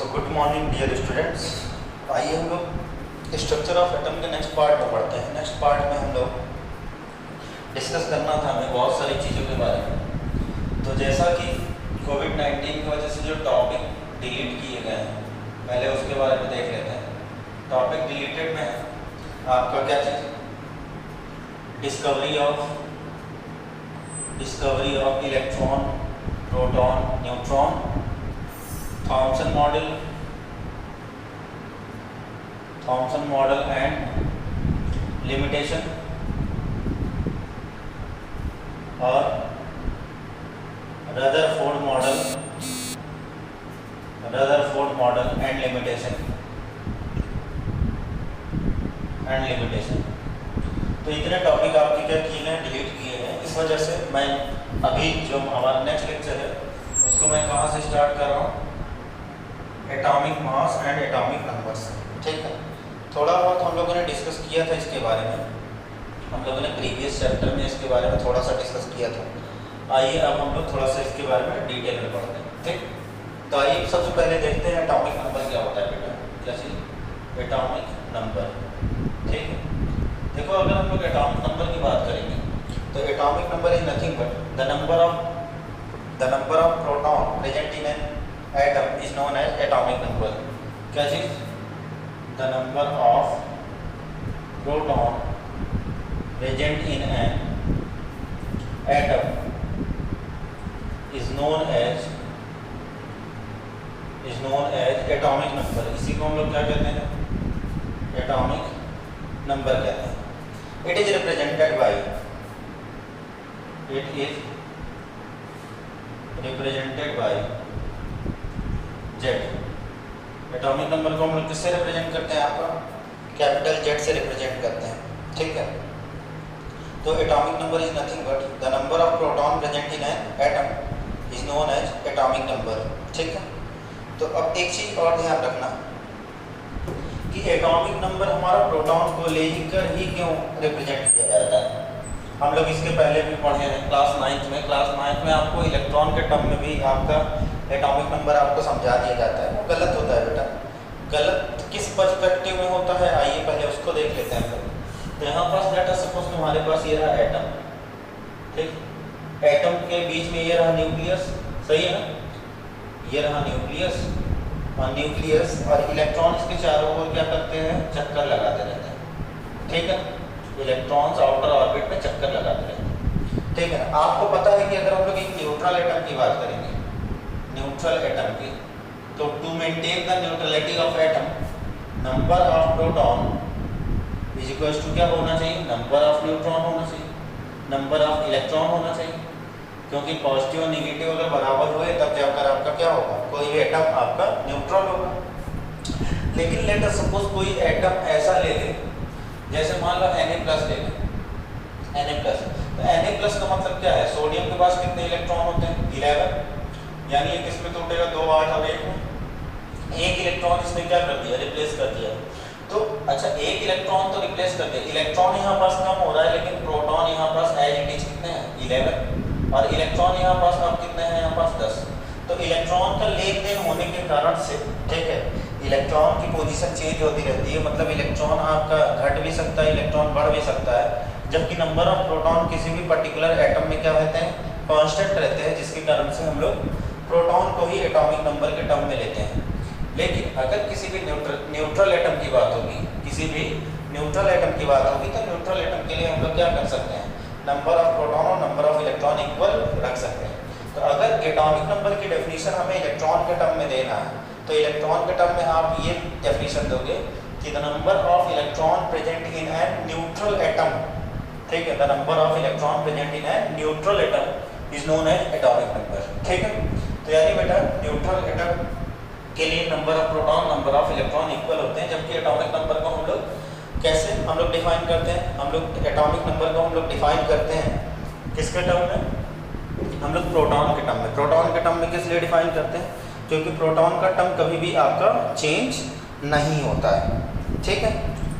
सो good morning dear students. आइए हम लोग स्ट्रक्चर ऑफ एटम के नेक्स्ट पार्ट में पढ़ते हैं। नेक्स्ट पार्ट में हम लोग डिस्कस करना था हमें बहुत सारी चीज़ों के बारे में। तो जैसा कि कोविड-19 की वजह से जो टॉपिक डिलीट किए गए हैं, पहले उसके बारे में देख लेते हैं। टॉपिक डिलीटेड में है आपका क्या चीज़, discovery of electron, proton, neutron, Thomson model and limitation, और रदरफोर्ड मॉडल एंड लिमिटेशन। तो इतने टॉपिक आपके क्या किए हैं, डिलीट किए हैं। इस वजह से मैं अभी जो हमारा नेक्स्ट लेक्चर है उसको मैं कहाँ से स्टार्ट कर रहा हूँ, atomic mass and atomic numbers. ठीक है, थोड़ा बहुत हम लोगों ने डिस्कस किया था इसके बारे में। हम लोगों ने प्रीवियस चैप्टर में इसके बारे में थोड़ा सा डिस्कस किया था। आइए अब हम लोग थोड़ा सा इसके बारे में डिटेल में पढ़ते हैं। ठीक, तो आइए सबसे पहले देखते हैं एटॉमिक नंबर क्या होता है बेटा। क्या चीज़, एटॉमिक नंबर। ठीक है, देखो अगर हम लोग एटॉमिक नंबर की बात करेंगे तो atomic number is nothing but the number of proton present in an atom is known as atomic number. क्या चीज़, the number of proton present in an atom is known as atomic number. इसी को हम लोग क्या कहते हैं, atomic number कहते हैं। It is represented by Z. Atomic number को हम लोग किससे रिप्रेजेंट करते हैं, आपका कैपिटल जेड से रिप्रेजेंट करते हैं। ठीक है, तो atomic number is nothing but the number of proton present in an atom is known as atomic number. ठीक है, तो अब एक चीज़ और ध्यान रखना कि एटॉमिक नंबर हमारा प्रोटॉन को लेकर ही क्यों रिप्रेजेंट किया जाता है। हम लोग इसके पहले भी पढ़े हैं क्लास 9th में आपको इलेक्ट्रॉन के टर्म में भी आपका एटॉमिक नंबर आपको समझा दिया जाता है। वो गलत होता है बेटा। गलत किस पर्सपेक्टिव में होता है, आइए पहले उसको देख लेते हैं हम लोग। तो यहाँ पास लेट अस सपोज हमारे पास ये रहा एटम। ठीक, एटम के बीच में ये रहा न्यूक्लियस, सही है ना, ये रहा न्यूक्लियस और इलेक्ट्रॉन इसके चारों ओर क्या करते हैं, चक्कर लगाते रहते हैं। ठीक है, इलेक्ट्रॉन्स आउटर ऑर्बिट में चक्कर लगाते रहते हैं। ठीक है, आपको पता है कि अगर हम लोग एक न्यूट्रल एटम की बात करेंगे, न्यूट्रल एटम की, तो to maintain the neutrality of atom, number of proton is equals to क्या होना चाहिए, नंबर ऑफ न्यूट्रॉन होना चाहिए, नंबर ऑफ इलेक्ट्रॉन होना चाहिए। क्योंकि पॉजिटिव और निगेटिव अगर बराबर हुए तब जाकर आपका क्या होगा, कोई भी एटम आपका न्यूट्रल होगा। लेकिन लेट अस सपोज कोई एटम ऐसा ले ले, जैसे मान लो Na+ ले लें, Na+। तो Na+ का मतलब क्या है, सोडियम के पास कितने इलेक्ट्रॉन होते हैं, 11, यानी ये किसमें टूटेगा, 2, 8 और 1 में। एक इलेक्ट्रॉन इसने क्या कर दिया, रिप्लेस कर दिया। तो अच्छा, एक इलेक्ट्रॉन तो रिप्लेस कर दिया, इलेक्ट्रॉन यहाँ पास कम हो रहा है, लेकिन प्रोटॉन यहाँ पास एज इट इज कितने हैं, 11, और इलेक्ट्रॉन यहाँ पास अब कितने हैं, यहाँ पास 10। तो इलेक्ट्रॉन का लेन देन होने के कारण से, ठीक है, इलेक्ट्रॉन की पोजीशन चेंज होती रहती है। मतलब इलेक्ट्रॉन आपका घट भी सकता है, इलेक्ट्रॉन बढ़ भी सकता है, जबकि नंबर ऑफ प्रोटॉन किसी भी पर्टिकुलर एटम में क्या रहते हैं, कांस्टेंट रहते हैं, जिसके कारण से हम लोग प्रोटॉन को ही एटॉमिक नंबर के टर्म में लेते हैं। लेकिन अगर किसी भी न्यूट्रल एटम की बात होगी, तो न्यूट्रल एटम के लिए हम लोग क्या कर सकते हैं, नंबर ऑफ प्रोटॉन और नंबर ऑफ इलेक्ट्रॉन इक्वल रख सकते हैं। तो अगर एटॉमिक नंबर की डेफिनेशन हमें इलेक्ट्रॉन के टर्म में देना है, तो इलेक्ट्रॉन के टर्म में आप ये डेफिनेशन दोगे कि the number of electron present in an neutral atom. ठीक है, the number of electron present in an neutral atom is known as atomic number. ठीक है, तो यानी बेटा न्यूट्रल एटम के लिए number of proton number of electron equal होते हैं। जबकि एटॉमिक नंबर को हम लोग कैसे हम लोग डिफाइन करते हैं, हम लोग एटॉमिक नंबर को हम लोग डिफाइन करते हैं किसके टर्म में, हम लोग प्रोटॉन के टर्म में। प्रोटॉन के टर्म में किस लिए डिफाइन करते हैं, क्योंकि प्रोटॉन का टर्म कभी भी आपका चेंज नहीं होता है। ठीक है,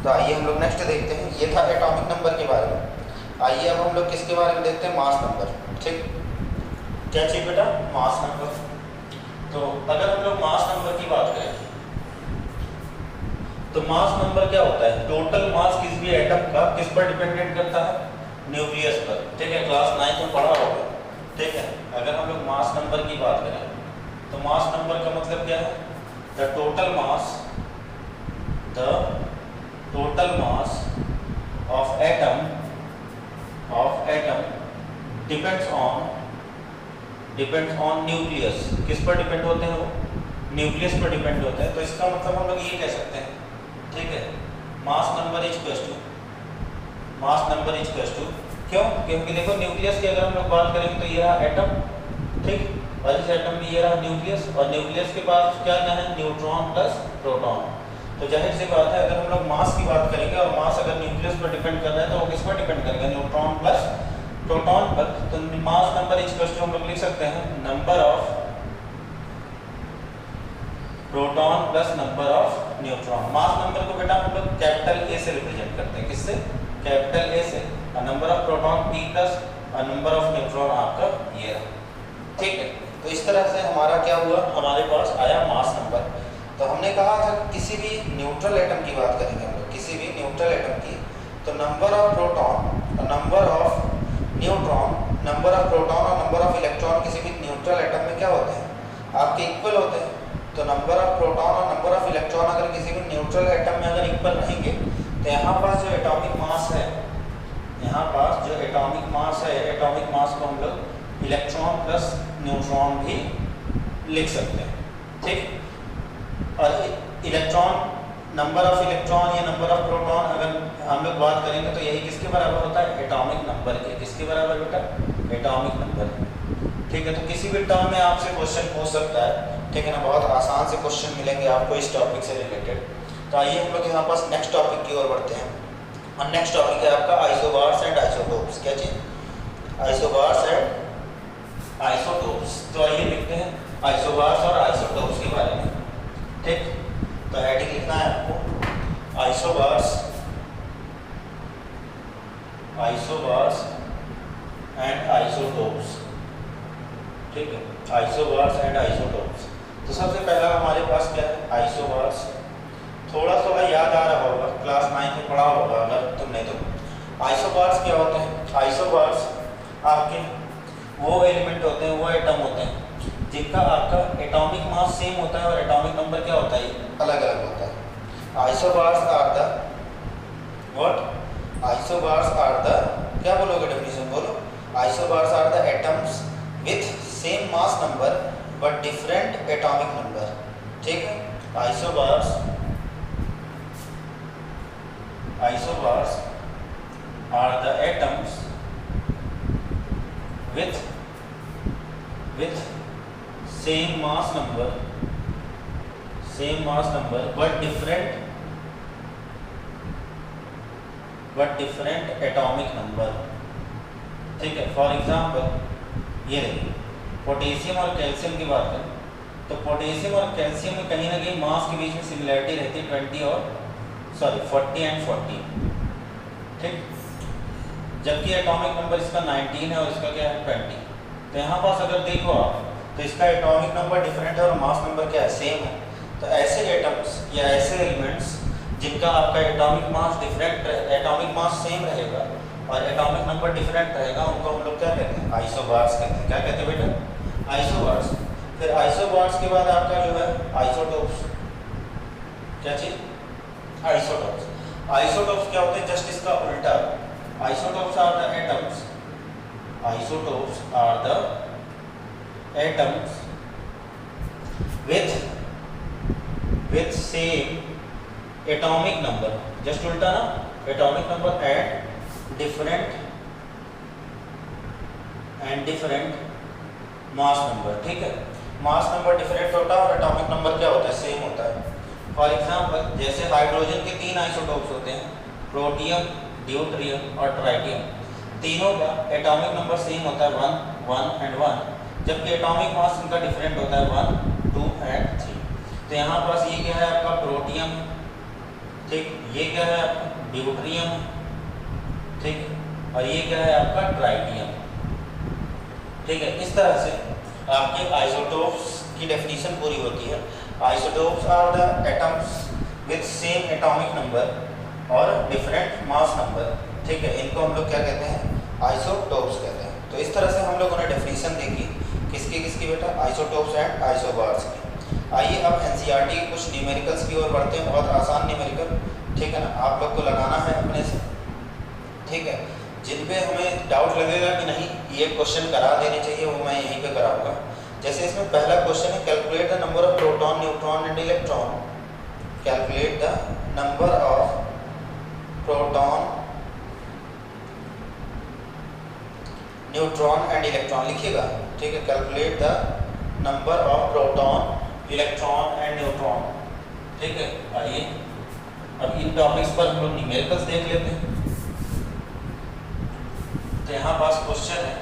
तो आइए हम लोग नेक्स्ट देखते हैं। ये था एटॉमिक नंबर के बारे में। आइए अब हम लोग किसके बारे में देखते हैं, मास नंबर। ठीक, क्या चाहिए बेटा, मास नंबर। तो अगर हम लोग मास नंबर की बात करें मास नंबर क्या होता है, टोटल मास किसी भी एटम का किस पर डिपेंडेंट करता है, न्यूक्लियस पर, ठीक है, क्लास 9 में पढ़ा होगा, ठीक है। अगर हम लोग मास नंबर की बात करें तो मास नंबर का मतलब क्या है, the total mass of atom depends on nucleus, किस पर डिपेंड होते हैं वो, न्यूक्लियस पर डिपेंड होते हैं। तो इसका मतलब हम लोग ये कह सकते हैं, ठीक है, मास नंबर इज टू, क्यों, क्योंकि देखो न्यूक्लियस की अगर हम लोग बात करेंगे तो ये रहा एटम, ठीक, और इस एटम में ये रहा न्यूक्लियस, और न्यूक्लियस के पास क्या है, न्यूट्रॉन प्लस प्रोटॉन। तो जाहिर सी बात है, अगर हम लोग मास की बात करेंगे और मास अगर न्यूक्लियस पर डिपेंड कर रहा है तो वो किस पर डिपेंड करेगा, न्यूट्रॉन प्लस प्रोटॉन पर। तो मास नंबर इज टू हम लोग लिख सकते हैं number of proton plus number of neutron. Mass number को बेटा हम लोग कैपिटल ए से रिप्रेजेंट करते हैं, किससे, कैपिटल ए से। Number of proton P plus number of neutron आपका ये रहा, ठीक है। तो इस तरह से हमारा क्या हुआ, हमारे पास आया मास नंबर। तो हमने कहा था किसी भी न्यूट्रल एटम की बात करेंगे हम लोग, किसी भी न्यूट्रल एटम की, तो नंबर ऑफ प्रोटॉन और number of neutron, number of proton और नंबर ऑफ इलेक्ट्रॉन किसी भी न्यूट्रल एटम में क्या होते हैं, आपके इक्वल होते हैं। तो नंबर ऑफ प्रोटॉन और नंबर ऑफ इलेक्ट्रॉन अगर किसी भी न्यूट्रल एटम में अगर इक्वल रहेंगे तो यहाँ पास जो एटॉमिक मास है, यहाँ पास जो एटॉमिक मास है, एटॉमिक मास को हम लोग इलेक्ट्रॉन प्लस न्यूट्रॉन भी लिख सकते हैं, ठीक। और इलेक्ट्रॉन, नंबर ऑफ इलेक्ट्रॉन या नंबर ऑफ प्रोटॉन अगर हम लोग बात करेंगे तो यही किसके बराबर होता है, एटॉमिक नंबर के। किसके बराबर बेटा, एटॉमिक नंबर, ठीक है। तो किसी भी टर्म में आपसे क्वेश्चन पूछ सकता है, ठीक है ना, बहुत आसान से क्वेश्चन मिलेंगे आपको इस टॉपिक से रिलेटेड। तो आइए हम लोग यहाँ पास नेक्स्ट टॉपिक की ओर बढ़ते हैं, और नेक्स्ट टॉपिक है आपका आइसोबार्स एंड आइसोटोप्स। क्या चीज़, आइसोबार्स एंड आइसोटोप्स। तो आइए लिखते हैं आइसोबार्स और आइसोटोप्स के बारे में, ठीक। तो हेडिंग लिखना है आपको आइसोबार्स एंड आइसोटोप्स, ठीक है, आइसोबार्स एंड आइसोटोप्स। तो सबसे पहला हमारे पास क्या है, आइसोबार्स। थोड़ा थोड़ा याद आ रहा होगा, क्लास 9 में पढ़ा होगा अगर तुमने तो। आइसोबार्स क्या होते हैं, आइसोबार्स आपके वो एलिमेंट होते हैं, वो एटम होते हैं जिनका आपका एटॉमिक मास सेम होता है और एटॉमिक नंबर क्या होता है, अलग अलग होता है। Isobars are the what, isobars are the, क्या बोलोगे डेफिनेशन बोलो, isobars are the atoms with same mass number but different atomic number, ठीक है। Isobars are the atoms with same mass number but different atomic number, ठीक है। For example ये देखिए, potassium और कैल्शियम की बात करें तो पोटेशियम और कैल्शियम में कहीं ना कहीं मास के बीच में सिमिलरिटी रहती है 40 एंड 40, ठीक। जबकि एटॉमिक नंबर इसका 19 है और इसका क्या है 20। तो यहाँ पास अगर देखो आप तो इसका एटॉमिक नंबर डिफरेंट है और मास नंबर क्या है, सेम है। तो ऐसे एटम्स या ऐसे एलिमेंट्स जिनका आपका atomic mass different, atomic mass same रहेगा और एटॉमिक नंबर डिफरेंट रहेगा, उनको हम लोग क्या कहते हैं, आइसोबार्स कहते हैं। क्या कहते हैं बेटा, आइसोबार्स। फिर आइसोबार्स के बाद आपका जो है आइसोटोप्स। क्या चीज़, आइसोटोप्स। आइसोटोप्स क्या होते हैं, जस्ट इसका उल्टा। Isotopes are the atoms, isotopes are the atoms with same atomic number, just उल्टा ना, atomic number and different mass number, ठीक है। मास नंबर डिफरेंट होता है और एटॉमिक नंबर क्या होता है, सेम होता है। फॉर एग्जांपल जैसे हाइड्रोजन के 3 आइसोटोप्स होते हैं, प्रोटियम, ड्यूटेरियम और ट्राइटियम। तीनों का एटॉमिक नंबर सेम होता है 1, 1 एंड 1, जबकि एटॉमिक मास इनका डिफरेंट होता है 1, 2 एंड 3। तो यहाँ पास ये क्या है आपका प्रोटियम, ठीक, ये क्या है आपका ड्यूटेरियम, ठीक, और ये क्या है आपका ट्राइटियम, ठीक है। इस तरह से आपके आइसोटोप्स की डेफिनेशन पूरी होती है। Isotopes are the atoms with same atomic number और डिफरेंट मास नंबर, ठीक है, इनको हम लोग क्या कहते हैं, आइसोटोप्स कहते हैं। तो इस तरह से हम लोगों ने डेफिनेशन देखी किसकी किसकी बेटा, आइसोटोप्स एंड आइसोबार्स की। आइए अब एनसीईआरटी की कुछ न्यूमेरिकल्स की ओर बढ़ते हैं, बहुत आसान न्यूमेरिकल, ठीक है ना, आप लोग को लगाना है अपने से, ठीक है। जिन पे हमें डाउट लगेगा कि नहीं ये क्वेश्चन करा देने चाहिए, वो मैं यहीं पे कराऊंगा। जैसे इसमें पहला क्वेश्चन है, calculate the number of proton, neutron and electron. Calculate the number of proton, neutron and electron लिखिएगा, ठीक है। Calculate the number of proton, electron and neutron, ठीक है। आइए अब इन टॉपिक्स पर हम लोग न्यूमेरिकल्स देख लेते हैं। तो यहाँ पास क्वेश्चन है,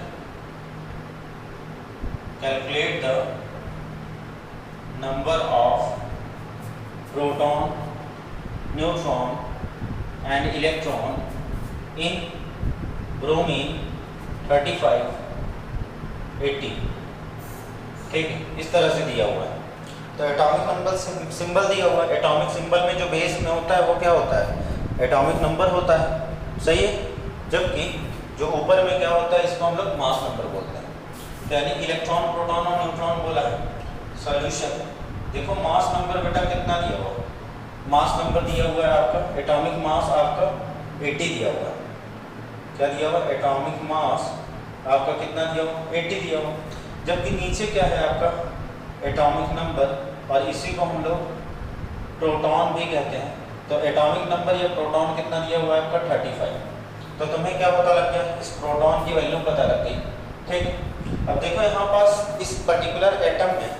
calculate the number of proton, neutron and electron in bromine 35, 80, ठीक है, इस तरह से दिया हुआ है। तो एटॉमिक नंबर सिंबल दिया हुआ है, एटॉमिक सिंबल में जो बेस में होता है वो क्या होता है, एटॉमिक नंबर होता है, सही है। जबकि जो ऊपर में क्या होता है, इसको हम लोग मास नंबर बोलते हैं। यानी इलेक्ट्रॉन, प्रोटॉन और न्यूट्रॉन बोला है। सॉल्यूशन देखो, मास नंबर बेटा कितना दिया हुआ, मास नंबर दिया हुआ है आपका, एटॉमिक मास आपका 80 दिया हुआ है। क्या दिया हुआ, एटॉमिक मास आपका कितना दिया हुआ, 80 दिया हुआ। जबकि नीचे क्या है आपका, एटॉमिक नंबर, और इसी को हम लोग प्रोटॉन भी कहते हैं। तो एटॉमिक नंबर या प्रोटॉन कितना दिया हुआ है आपका 35। तो तुम्हें क्या पता लग गया, इस प्रोटॉन की वैल्यू पता लग गई, ठीक। अब देखो यहाँ पास इस पर्टिकुलर एटम में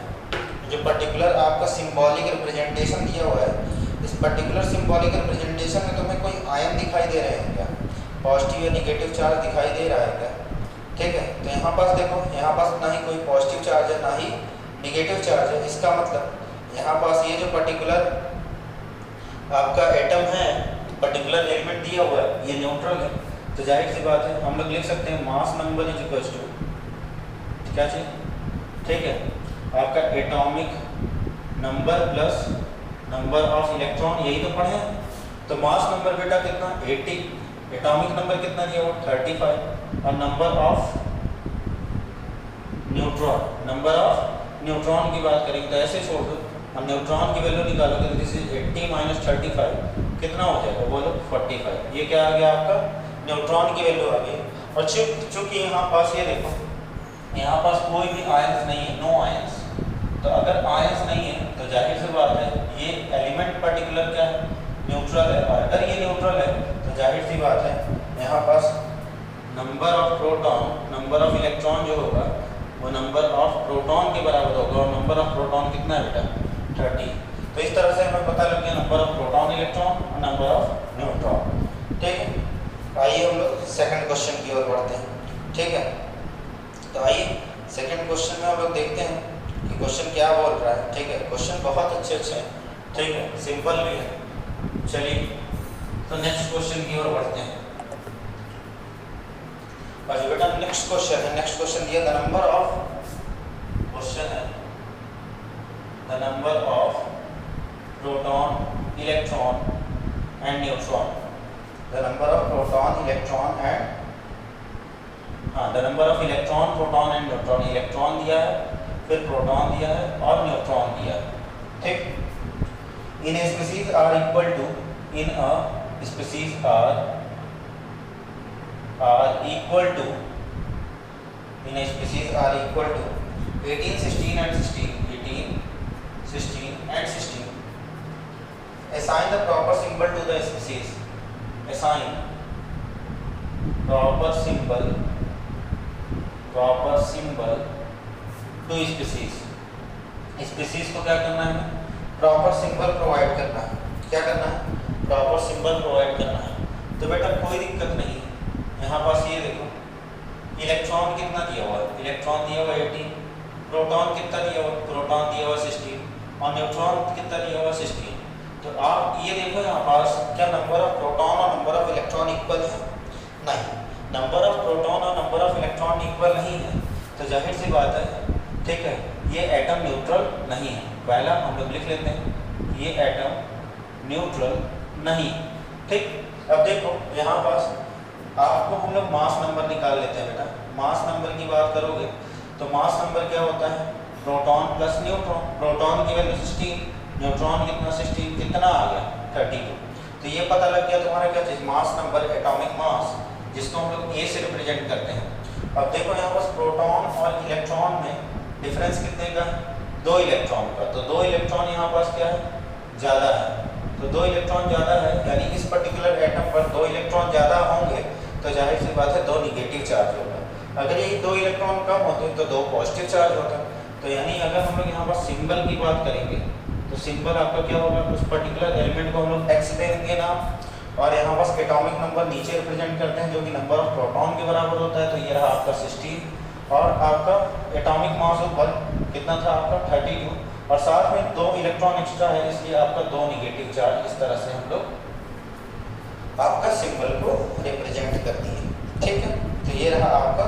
जो पर्टिकुलर आपका सिंबॉलिक रिप्रेजेंटेशन दिया हुआ है, इस पर्टिकुलर सिंबॉलिक रिप्रेजेंटेशन में तुम्हें कोई आयन दिखाई दे रहे हैं क्या, पॉजिटिव या निगेटिव चार्ज दिखाई दे रहा है क्या, ठीक है। तो यहाँ पास देखो, यहाँ पास ना ही कोई पॉजिटिव चार्ज है ना ही निगेटिव चार्ज है। इसका मतलब यहाँ पास ये जो पर्टिकुलर आपका एटम है, पर्टिकुलर एलिमेंट दिया हुआ है, ये न्यूट्रल है। तो जाहिर सी बात है हम लोग लिख सकते हैं mass number is equal to क्या चीज, ठीक है, आपका atomic number plus number of electron, यही तो पढ़े हैं। तो मास नंबर बेटा कितना 80, एटॉमिक नंबर कितना दिया हुआ 35, और number of neutron, number of neutron की बात करेंगे तो ऐसे छोड़ दो, हम न्यूट्रॉन की वैल्यू निकालोगे तो दिस इज 80 माइनस 35 कितना हो जाएगा, बोलो 45। ये क्या आ गया आपका, न्यूट्रॉन की वैल्यू आ गई। और चूंकि यहाँ पास ये देखो, यहाँ पास कोई भी आयंस नहीं है, नो आयंस। तो अगर आयंस नहीं है तो जाहिर सी बात है ये एलिमेंट पर्टिकुलर क्या है, न्यूट्रल है। और अगर ये न्यूट्रल है तो जाहिर सी बात है यहाँ पास number of proton, number of electron जो होगा वो नंबर ऑफ प्रोटॉन के बराबर होगा। और नंबर ऑफ प्रोटॉन कितना है बेटा 30। तो इस तरह से हमें पता लग गया नंबर ऑफ प्रोटॉन, इलेक्ट्रॉन और नंबर ऑफ न्यूट्रॉन, ठीक है। आइए हम लोग सेकंड क्वेश्चन की ओर बढ़ते हैं, ठीक है। तो आइए सेकंड क्वेश्चन में हम लोग देखते हैं कि क्वेश्चन क्या बोल रहा है, ठीक है। क्वेश्चन बहुत अच्छे हैं, ठीक है, सिंपल भी है। चलिए तो नेक्स्ट क्वेश्चन की ओर बढ़ते हैं। और जो बेटा नेक्स्ट क्वेश्चन है, नेक्स्ट क्वेश्चन दिया द नंबर ऑफ, क्वेश्चन है the number of proton, electron and neutron. The number of proton, electron and, हाँ, the number of electron, proton and neutron. Electron दिया है, फिर प्रोटॉन दिया है और न्यूट्रॉन दिया है, ठीक। In a species are equal to, in a species are equal to, in a species are equal to 18, 16 and 16, 18, 16 and 16. Assign the proper symbol to the species. Assign proper symbol to species. species को क्या करना है, proper symbol provide करना है। क्या करना है, proper symbol provide करना है। तो बेटा कोई दिक्कत नहीं, यहाँ पास ये देखो इलेक्ट्रॉन कितना दिया हुआ है, इलेक्ट्रॉन दिया हुआ 18, प्रोटॉन कितना दिया हुआ, प्रोटॉन दिया हुआ 16, और न्यूट्रॉन कितना दिया हुआ 16। तो आप ये देखो यहाँ पास क्या नंबर ऑफ प्रोटॉन और नंबर ऑफ इलेक्ट्रॉन इक्वल है, नहीं, नंबर ऑफ प्रोटॉन और नंबर ऑफ इलेक्ट्रॉन इक्वल नहीं है। तो जाहिर सी बात है, ठीक है, ये एटम न्यूट्रल नहीं है। पहला हम लोग लिख लेते हैं, ये एटम न्यूट्रल नहीं। ठीक, अब देखो यहाँ पास आपको हम लोग मास नंबर निकाल लेते हैं बेटा। मास नंबर की बात करोगे तो मास नंबर क्या होता है, प्रोटॉन प्लस न्यूट्रॉन। प्रोटॉन की वैल्यू 16, न्यूट्रॉन कितना 16, कितना आ गया 32। तो ये पता लग गया तुम्हारा क्या चीज़, मास नंबर, एटॉमिक मास, जिसको हम लोग ए से रिप्रेजेंट करते हैं। अब देखो यहाँ पास प्रोटॉन और इलेक्ट्रॉन में डिफरेंस कितने का, 2 इलेक्ट्रॉन का। तो 2 इलेक्ट्रॉन यहाँ पास क्या है, ज़्यादा है। तो 2 इलेक्ट्रॉन ज़्यादा है, यानी इस पर्टिकुलर एटम पर 2 इलेक्ट्रॉन ज़्यादा होंगे तो जाहिर सी बात है 2 निगेटिव चार्ज होगा। अगर ये 2 इलेक्ट्रॉन कम होते तो 2 पॉजिटिव चार्ज होता। तो यानी अगर हम लोग यहाँ पर सिंबल की बात करेंगे तो सिंबल आपका क्या होगा, उस पर्टिकुलर एलिमेंट को हम लोग एक्स देंगे नाम, और यहाँ पास एटॉमिक नंबर नीचे रिप्रेजेंट करते हैं जो कि नंबर ऑफ प्रोटॉन के बराबर होता है। तो ये रहा आपका 16 और आपका एटॉमिक मास ऊपर कितना था आपका 32, और साथ में 2 इलेक्ट्रॉन एक्स्ट्रा है, इसलिए आपका 2 निगेटिव चार्ज। इस तरह से हम लोग आपका सिंबल को रिप्रेजेंट करती है। ठीक है, तो ये रहा आपका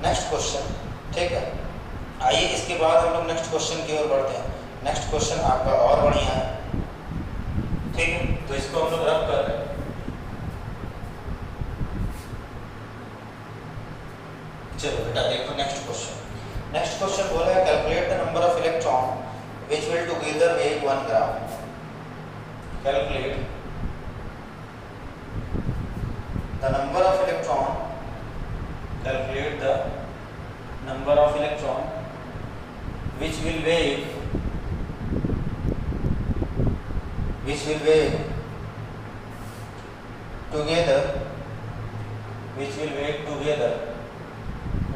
नेक्स्ट क्वेश्चन। ठीक है, आइए इसके बाद हम लोग नेक्स्ट क्वेश्चन की ओर बढ़ते हैं। नेक्स्ट क्वेश्चन आपका और बढ़िया है। ठीक है, तो इसको हम लोग रब कर रहे हैं। चलो बेटा देखो नेक्स्ट क्वेश्चन। नेक्स्ट क्वेश्चन बोला है calculate the number of electron which will together weigh 1 gram. Calculate the number of electron. Calculate the number of electron which will weigh together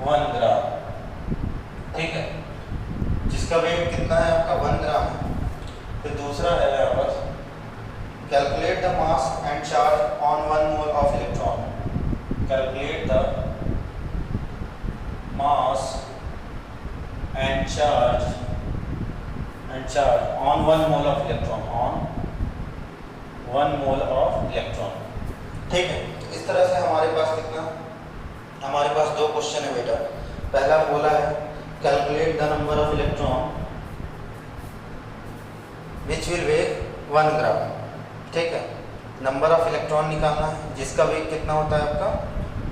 1 gram. ठीक है, जिसका वेट कितना है आपका 1 ग्राम है। फिर दूसरा है यहाँ पर calculate the mass and charge on 1 mole of electron. Calculate the mass and charge on 1 mole of electron, on 1 mole of electron. ठीक है, इस तरह से हमारे पास कितना, हमारे पास 2 क्वेश्चन है बेटा। पहला बोला है calculate the number of electron which will weigh 1 gram. ठीक है, नंबर ऑफ इलेक्ट्रॉन निकालना है जिसका वेट कितना होता है आपका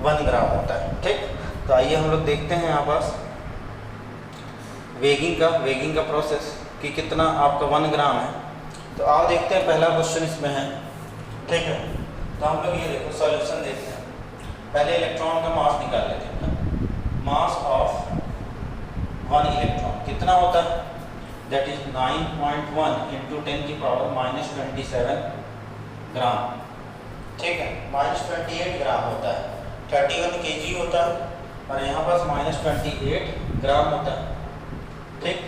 1 ग्राम होता है। ठीक, तो आइए हम लोग देखते हैं यहाँ पास वेगिंग का प्रोसेस कि कितना आपका 1 ग्राम है। तो आओ देखते हैं, पहला क्वेश्चन इसमें है। ठीक है, तो हम लोग ये देखो सॉल्यूशन देखते हैं। पहले इलेक्ट्रॉन का मास निकाल लेते हैं। मास ऑफ 1 इलेक्ट्रॉन कितना होता है, दैट इज 9.1 इंटू 10 की पावर -27 ग्राम। ठीक है, -28 ग्राम होता है, 31 kg होता है, और यहाँ पास -28 ग्राम होता है। ठीक,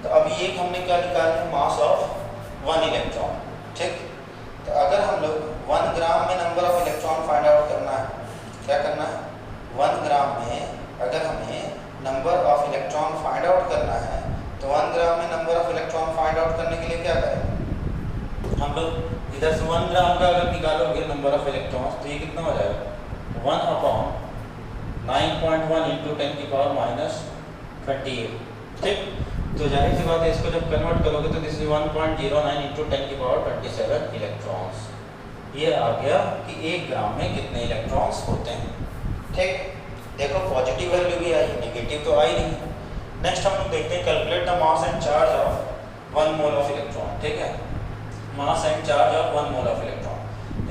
तो अभी एक हमने क्या निकाला है, मास ऑफ 1 इलेक्ट्रॉन। ठीक, तो अगर हम लोग 1 ग्राम में number of electron find out करना है, क्या करना है, 1 ग्राम में अगर हमें number of electron find out करना है तो 1 ग्राम में number of electron find out करने के लिए क्या करें, हम लोग इधर से 1 ग्राम का अगर निकालोगे नंबर ऑफ इलेक्ट्रॉन्स तो ये कितना हो जाएगा 1/9.1 इंटू 10 की पावर -28। ठीक, तो जाहिर सी बात है इसको जब कन्वर्ट करोगे तो दिस इज 1.09 इंटू 10 की पावर 27 इलेक्ट्रॉन्स। ये आ गया कि 1 ग्राम में कितने इलेक्ट्रॉन्स होते हैं। ठीक, देखो पॉजिटिव वैल्यू भी आई, नेगेटिव तो आई नहीं। नेक्स्ट हम लोग देखते हैं calculate the mass and charge of 1 mole of electron. ठीक है, mass and charge of 1 mole of electron,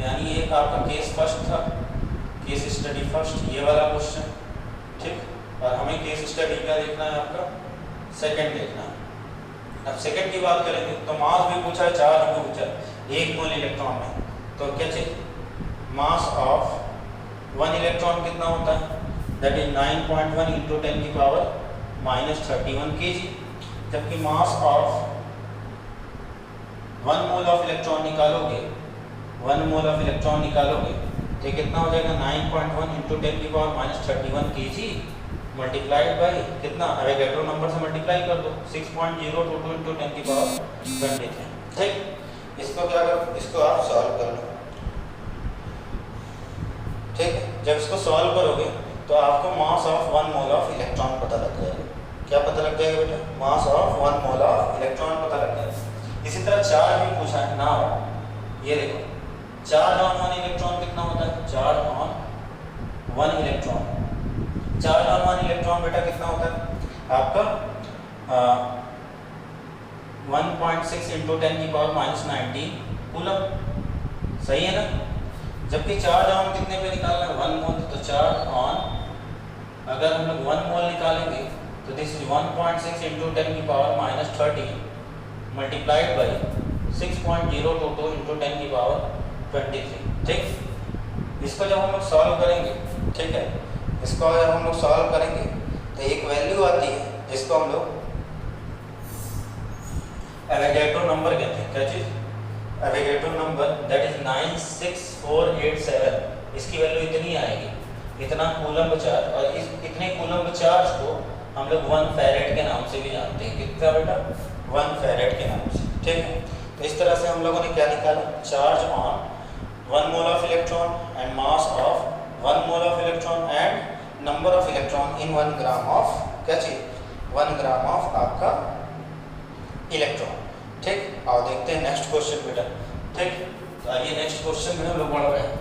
यानी एक आपका केस फर्स्ट था, केस स्टडी फर्स्ट, ये वाला क्वेश्चन। ठीक, और हमें केस स्टडी क्या देखना है, आपका सेकंड देखना है। अब सेकंड की बात करेंगे तो मास भी पूछा है, चार्ज भी पूछा है 1 मोल इलेक्ट्रॉन में। तो क्या चाहिए, मास ऑफ 1 इलेक्ट्रॉन कितना होता है, दैट इज 9.1 इंटू 10 की पावर -31 kg। जबकि mass of 1 mole of electron निकालोगे, 1 मोल ऑफ इलेक्ट्रॉन निकालोगे तो कितना हो जाएगा 9.1 इंटू 10 की पावर -31 kg मल्टीप्लाइड बाई कितना, एवोगैड्रो नंबर से मल्टीप्लाई कर दो 6.022 इंटू 10 की पावर 23। ठीक, इसको क्या करो, इसको आप सॉल्व कर लो। ठीक, जब इसको सॉल्व करोगे तो आपको mass of 1 mole of electron पता लग जाएगा। क्या पता लग जाएगा बेटा, mass of 1 mole of electron पता लग जाएगा। इसी तरह चार्ज भी पूछा है ना, ये देखो चार्ज ऑन वन इलेक्ट्रॉन कितना होता है, charge on one electron, charge on one electron बेटा कितना होता है आपका 1.6 इंटू 10 की पावर -19 कूलम, सही है ना। जबकि चार्ज ऑन कितने पे निकालना है 1 मोल, तो चार्ज ऑन अगर हम लोग 1 मोल निकालेंगे तो दिस इज 1.6 इंटू 10 की पावर -30 मल्टीप्लाइड बाई 6.022 इंटू 10 की पावर 23, ठीक। इसको जब हम लोग सॉल्व करेंगे, ठीक है, इसको जब हम लोग सॉल्व करेंगे तो एक वैल्यू आती है जिसको हम लोग एवोगैड्रो नंबर कहते हैं। क्या चीज़, एवोगैड्रो नंबर, दैट इज 96487। इसकी वैल्यू इतनी आएगी, इतना कूलम्ब चार्ज, और इस इतने कूलम्ब चार्ज को हम लोग 1 फैरेड के नाम से भी जानते हैं। कितना बेटा, 1 फैरेड के नाम से, ठीक है। तो इस तरह से हम लोगों ने क्या निकाला, charge on 1 mole of electron and mass of 1 mole of electron and number of electron in 1 gram of, क्या चीज 1 ग्राम ऑफ आपका इलेक्ट्रॉन, ठीक। और देखते हैं नेक्स्ट क्वेश्चन बेटा, ठीक। तो आइए नेक्स्ट क्वेश्चन में हम लोग बढ़ रहे हैं।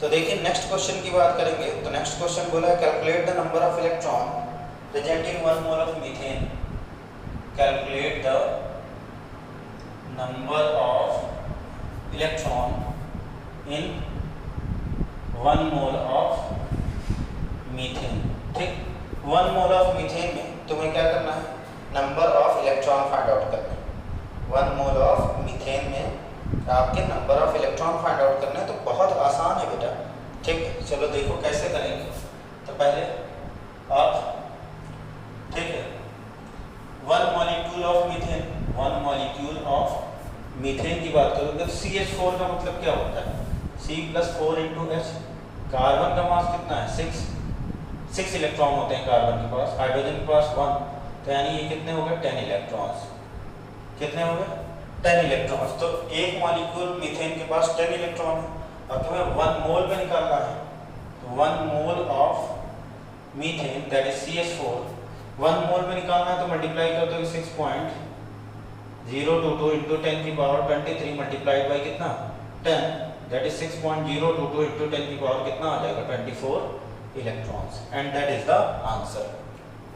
तो देखिए नेक्स्ट क्वेश्चन की बात करेंगे तो नेक्स्ट क्वेश्चन बोला है calculate the number of electron present in 1 mole of methane, calculate the number of electron in 1 mole of methane, ठीक। 1 मोल ऑफ मीथेन में तुम्हें क्या करना है, number of electron find out करना है। 1 मोल ऑफ मीथेन में आपके number of electron find out करना है, तो बहुत आसान है बेटा, ठीक है। चलो देखो कैसे करेंगे। तो पहले आप, ठीक है, 1 molecule of methane, 1 molecule of methane की बात करोगे तो CH4 का मतलब क्या होता है, C+4 × H। कार्बन का मास कितना है 6 इलेक्ट्रॉन होते हैं कार्बन के पास, हाइड्रोजन के पास 1, तो यानी ये कितने हो गए 10 इलेक्ट्रॉन्स, कितने हो गए 10 इलेक्ट्रॉन्स। तो एक मॉलिक्यूल मीथेन के पास 10 इलेक्ट्रॉन है और तुम्हें 1 मोल में निकालना है, तो 1 mole of methane that is CH4, 1 मोल में निकालना है तो मल्टीप्लाई कर दो 6.022 इंटू 10 की पावर 23 मल्टीप्लाइड बाई कितना 10, दैट इज 6.022 इंटू 10 की पावर कितना आ जाएगा 24 electrons, and that is the answer,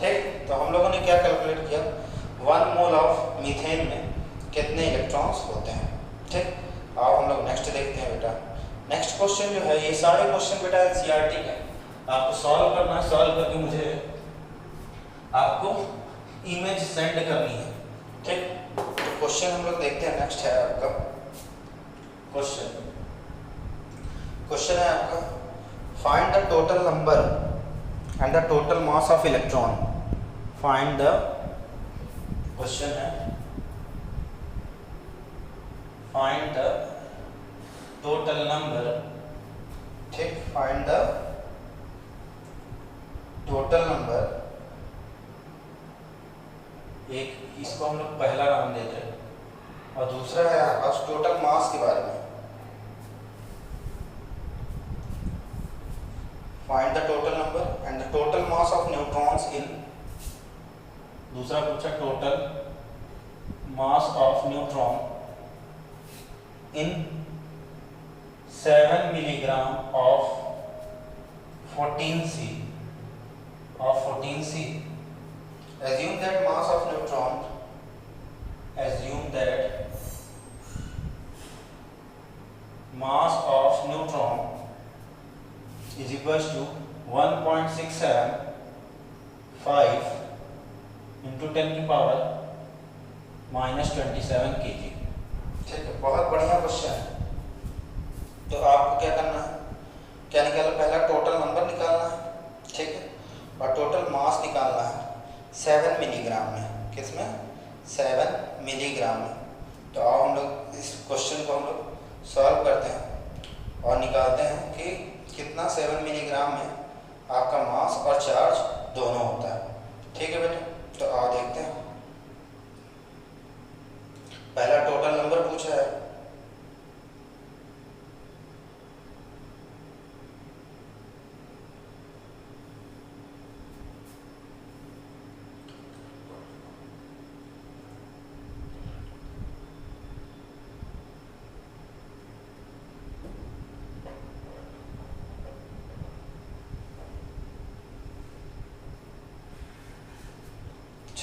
ठीक। तो हम लोगों ने क्या कैलकुलेट किया, 1 मोल ऑफ मीथेन में कितने इलेक्ट्रॉन्स होते हैं, ठीक। अब हम लोग नेक्स्ट देखते हैं बेटा। नेक्स्ट क्वेश्चन जो है, ये सारे क्वेश्चन बेटा NCERT के, आपको सॉल्व करना है, सॉल्व करके मुझे आपको इमेज सेंड करनी है, ठीक। तो क्वेश्चन हम लोग देखते हैं, नेक्स्ट है आपका क्वेश्चन है आपका find the total number and the total mass of electron, find the, question है find the total number, ठीक, find the total number, एक इसको हम लोग पहला नाम देते हैं और दूसरा है आपका टोटल मास के बारे में, find the total number and the total mass of neutrons in, दूसरा पूछा total mass of neutron in 7 milligram of 14C, assume that mass of neutron, assume that mass of neutron is equals to 1.675 into 10 की power -27 kg, ठीक है। बहुत बढ़िया question है। तो आपको क्या करना है, क्या निकालना, पहला टोटल नंबर निकालना है, ठीक है, और टोटल मास निकालना है 7 मिलीग्राम में, किसमें 7 मिलीग्राम में। तो आओ हम लोग इस क्वेश्चन को हम लोग सॉल्व करते हैं और निकालते हैं कि कितना 7 मिलीग्राम में आपका मास और चार्ज दोनों होता है, ठीक है बेटा। तो आओ देखते हैं, पहला टोटल नंबर पूछा है,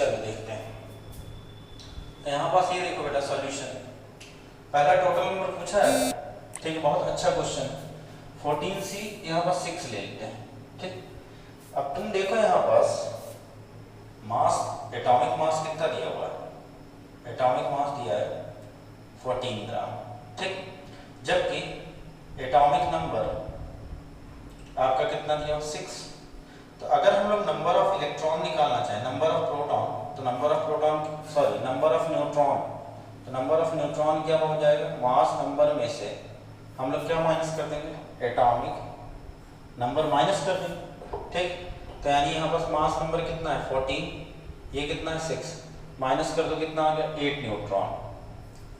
चलो देखते हैं। तो यहाँ पास ये देखो बेटा सॉल्यूशन, पहला टोटल नंबर पूछा है, ठीक है, बहुत अच्छा क्वेश्चन। 14C यहाँ पास 6 ले लेते हैं, ठीक। अब तुम देखो यहाँ पास मास, एटॉमिक मास कितना दिया हुआ है, एटॉमिक मास दिया है 14 ग्राम, ठीक। जबकि एटॉमिक नंबर आपका कितना दिया हो 6। तो अगर हम लोग नंबर ऑफ इलेक्ट्रॉन निकालना चाहें, नंबर ऑफ प्रोटॉन, तो number of proton sorry number of neutron, तो नंबर ऑफ न्यूट्रॉन क्या हो जाएगा, मास नंबर में से हम लोग क्या माइनस कर देंगे, एटॉमिक नंबर माइनस कर देंगे, ठीक। तो यानी यहाँ पास मास नंबर कितना है 14, ये कितना है 6, माइनस कर दो कितना आ गया 8 न्यूट्रॉन।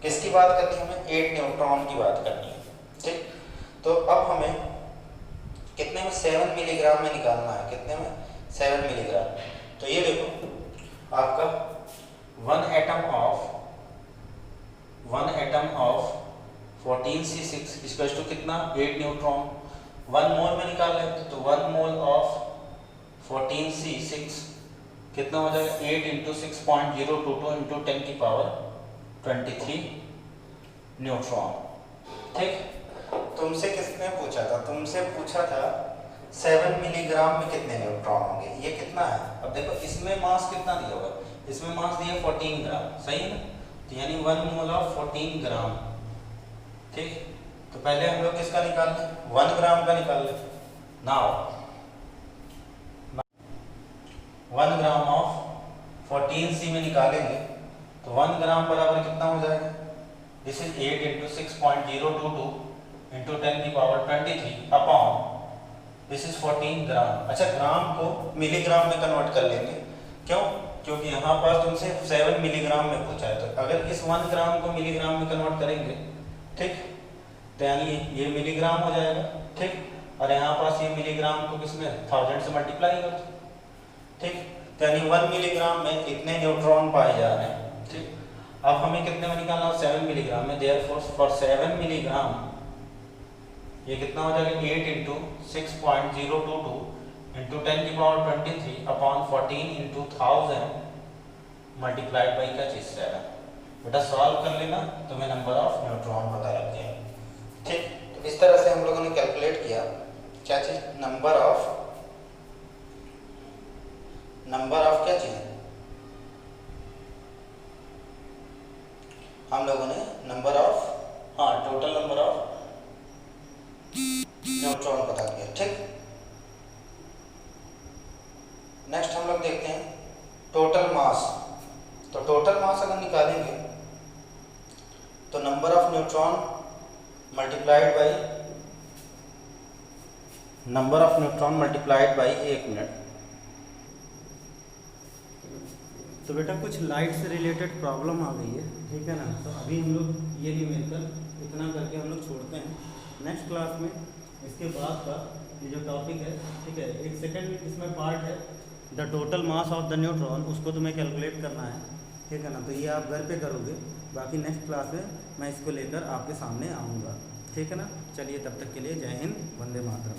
किसकी बात करनी है हमें, 8 न्यूट्रॉन की बात करनी है, ठीक। तो अब हमें कितने में 7 मिलीग्राम में निकालना है, कितने में 7 मिलीग्राम। तो ये देखो आपका one atom of 14C6 equals to कितना 8 न्यूट्रॉन। 1 मोल में निकाल रहे हैं तो 1 मोल ऑफ 14C6 कितना हो जाएगा 8 इंटू 6.022 इंटू 10 की पावर 23 न्यूट्रॉन, ठीक। तुमसे किसने पूछा था, तुमसे पूछा था 7 मिलीग्राम में कितने न्यूट्रॉन होंगे, ये कितना है। अब देखो इसमें मास कितना दिया होगा, इसमें मास दिया 14 ग्राम, सही है ना। तो यानी 1 मोल ऑफ 14 ग्राम, ठीक। तो पहले हम लोग किसका निकाल लें, 1 ग्राम का निकाल लें। नाउ 1 ग्राम ऑफ 14C में निकालेंगे तो 1 ग्राम बराबर कितना हो जाएगा, दिस इज 8 इंटू 6.022 इंटू 10 की पावर 23 अपॉन दिस इज 14 ग्राम। अच्छा ग्राम को मिलीग्राम में कन्वर्ट कर लेंगे, क्यों, क्योंकि यहाँ पास तुमसे 7 मिलीग्राम में पूछा है। तो अगर इस 1 ग्राम को मिलीग्राम में कन्वर्ट करेंगे, ठीक, तो यानी ये मिलीग्राम हो जाएगा, ठीक। और यहाँ पास ये मिलीग्राम को किसमें 1000 से मल्टीप्लाई कर, ठीक। तो यानी 1 मिलीग्राम में इतने न्यूट्रॉन पाए जा रहे हैं, ठीक। अब हमें कितने में निकालना, 7 मिलीग्राम में। देयरफॉर फॉर 7 मिलीग्राम ये कितना हो जाएगा 8 इंटू 6.022 इंटू 10 की power 23 upon 14 into 1000 multiplied by क्या चीज से आएगा बेटा, सॉल्व कर लेना, तुम्हें नंबर ऑफ न्यूट्रॉन पता लग जाएगा, ठीक। तो इस तरह से हम लोगों ने कैलकुलेट किया क्या चीज, नंबर ऑफ क्या चीज, हम लोगों ने नंबर ऑफ, हाँ टोटल नंबर ऑफ न्यूट्रॉन पता किया, ठीक। नेक्स्ट हम लोग देखते हैं टोटल मास। तो टोटल मास अगर निकालेंगे तो number of neutron multiplied by 1 minute. तो बेटा कुछ लाइट से रिलेटेड प्रॉब्लम आ गई है, ठीक है ना। तो अभी हम लोग ये न्यूमेरिकल इतना करके हम लोग छोड़ते हैं। नेक्स्ट क्लास में इसके बाद का ये जो टॉपिक है, ठीक है, एक सेकंड इसमें पार्ट है the total mass of the neutron, उसको तुम्हें कैलकुलेट करना है, ठीक है ना। तो ये आप घर पे करोगे, बाकी नेक्स्ट क्लास में मैं इसको लेकर आपके सामने आऊँगा, ठीक है ना। चलिए तब तक के लिए जय हिंद, वंदे मातरम।